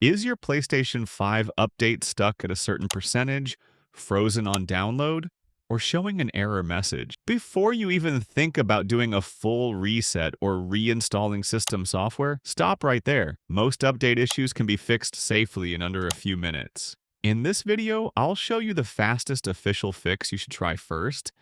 Is your PlayStation 5 update stuck at a certain percentage, frozen on download, or showing an error message? Before you even think about doing a full reset or reinstalling system software, stop right there. Most update issues can be fixed safely in under a few minutes. In this video, I'll show you the fastest official fix you should try first,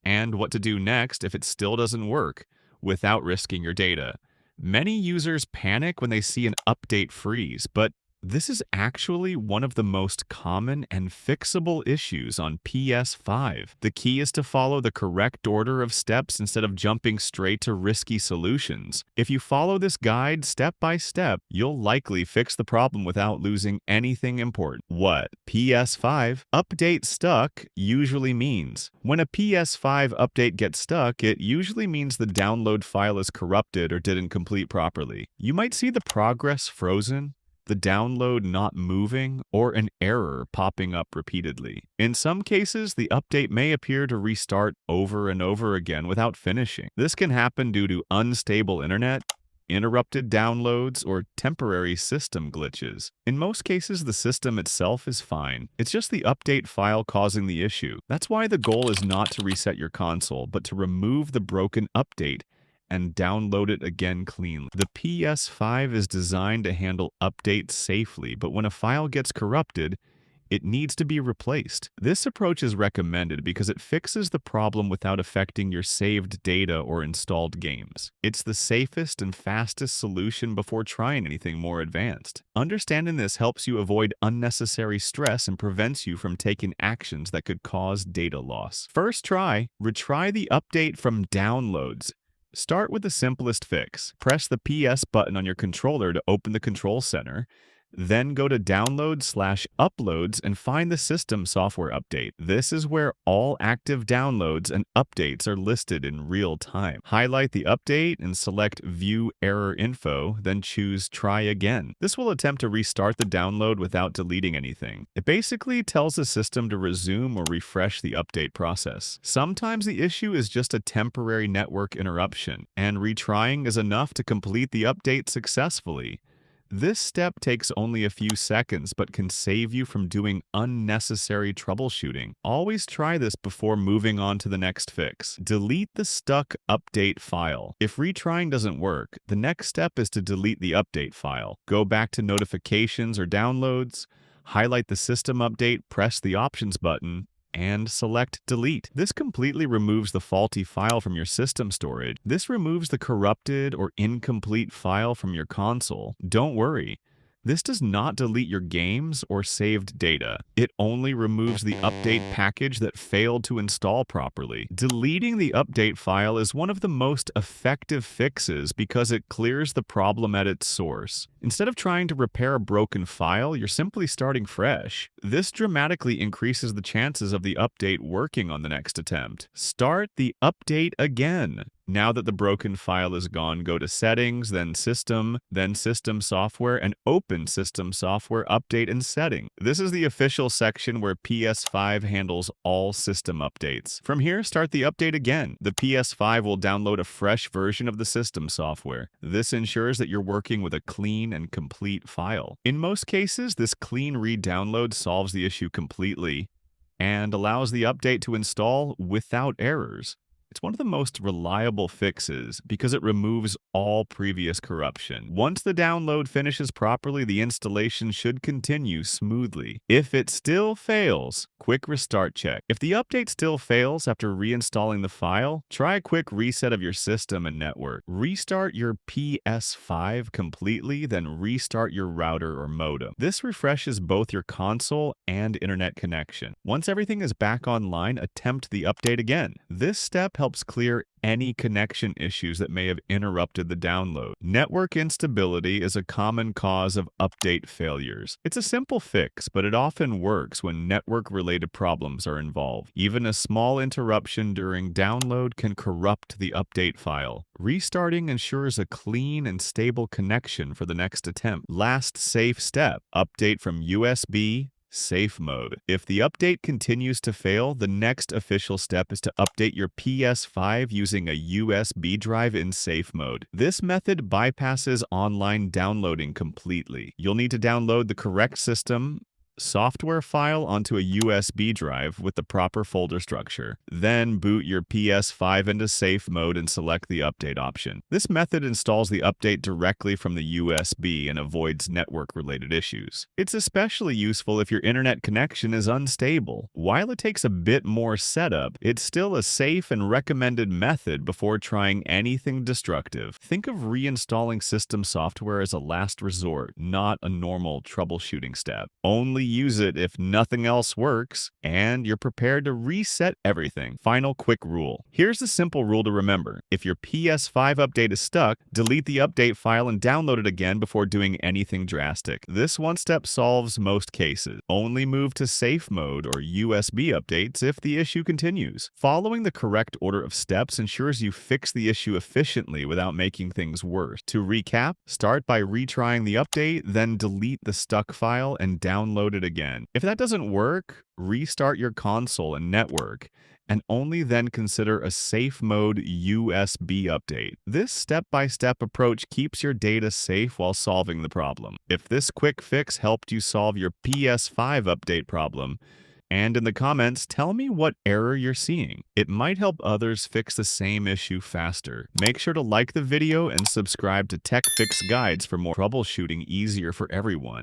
and what to do next if it still doesn't work, without risking your data. Many users panic when they see an update freeze, but this is actually one of the most common and fixable issues on PS5. The key is to follow the correct order of steps instead of jumping straight to risky solutions. If you follow this guide step by step, you'll likely fix the problem without losing anything important. What PS5 update stuck usually means. When a PS5 update gets stuck, it usually means the download file is corrupted or didn't complete properly. You might see the progress frozen, the download not moving, or an error popping up repeatedly. In some cases, the update may appear to restart over and over again without finishing. This can happen due to unstable internet, interrupted downloads, or temporary system glitches. In most cases, the system itself is fine. It's just the update file causing the issue. That's why the goal is not to reset your console, but to remove the broken update and download it again cleanly. The PS5 is designed to handle updates safely, but when a file gets corrupted, it needs to be replaced. This approach is recommended because it fixes the problem without affecting your saved data or installed games. It's the safest and fastest solution before trying anything more advanced. Understanding this helps you avoid unnecessary stress and prevents you from taking actions that could cause data loss. First try, retry the update from downloads. Start with the simplest fix. Press the PS button on your controller to open the control center. Then go to Downloads/Uploads and find the system software update. This is where all active downloads and updates are listed in real time. Highlight the update and select View Error Info, then choose Try Again. This will attempt to restart the download without deleting anything. It basically tells the system to resume or refresh the update process. Sometimes the issue is just a temporary network interruption, and retrying is enough to complete the update successfully. This step takes only a few seconds but can save you from doing unnecessary troubleshooting. Always try this before moving on to the next fix. Delete the stuck update file. If retrying doesn't work, the next step is to delete the update file. Go back to Notifications or Downloads, highlight the system update, press the Options button, and select Delete. This completely removes the faulty file from your system storage. This removes the corrupted or incomplete file from your console. Don't worry. This does not delete your games or saved data. It only removes the update package that failed to install properly. Deleting the update file is one of the most effective fixes because it clears the problem at its source. Instead of trying to repair a broken file, you're simply starting fresh. This dramatically increases the chances of the update working on the next attempt. Start the update again. Now that the broken file is gone, go to Settings, then System Software, and open System Software Update and Setting. This is the official section where PS5 handles all system updates. From here, start the update again. The PS5 will download a fresh version of the system software. This ensures that you're working with a clean and complete file. In most cases, this clean re-download solves the issue completely and allows the update to install without errors. It's one of the most reliable fixes because it removes all previous corruption. Once the download finishes properly, the installation should continue smoothly. If it still fails, quick restart check. If the update still fails after reinstalling the file, try a quick reset of your system and network. Restart your PS5 completely, then restart your router or modem. This refreshes both your console and internet connection. Once everything is back online, attempt the update again. This step helps clear any connection issues that may have interrupted the download. Network instability is a common cause of update failures. It's a simple fix, but it often works when network-related problems are involved. Even a small interruption during download can corrupt the update file. Restarting ensures a clean and stable connection for the next attempt. Last safe step, update from USB Safe mode. If the update continues to fail, the next official step is to update your PS5 using a USB drive in safe mode. This method bypasses online downloading completely. You'll need to download the correct system software file onto a USB drive with the proper folder structure. Then boot your PS5 into safe mode and select the update option. This method installs the update directly from the USB and avoids network-related issues. It's especially useful if your internet connection is unstable. While it takes a bit more setup, it's still a safe and recommended method before trying anything destructive. Think of reinstalling system software as a last resort, not a normal troubleshooting step. Only use it if nothing else works, and you're prepared to reset everything. Final quick rule. Here's the simple rule to remember. If your PS5 update is stuck, delete the update file and download it again before doing anything drastic. This one step solves most cases. Only move to safe mode or USB updates if the issue continues. Following the correct order of steps ensures you fix the issue efficiently without making things worse. To recap, start by retrying the update, then delete the stuck file and download it again. If that doesn't work, restart your console and network, and only then consider a safe mode USB update. This step-by-step approach keeps your data safe while solving the problem. If this quick fix helped you solve your PS5 update problem, and in the comments, tell me what error you're seeing. It might help others fix the same issue faster. Make sure to like the video and subscribe to Tech Fix Guides for more troubleshooting easier for everyone.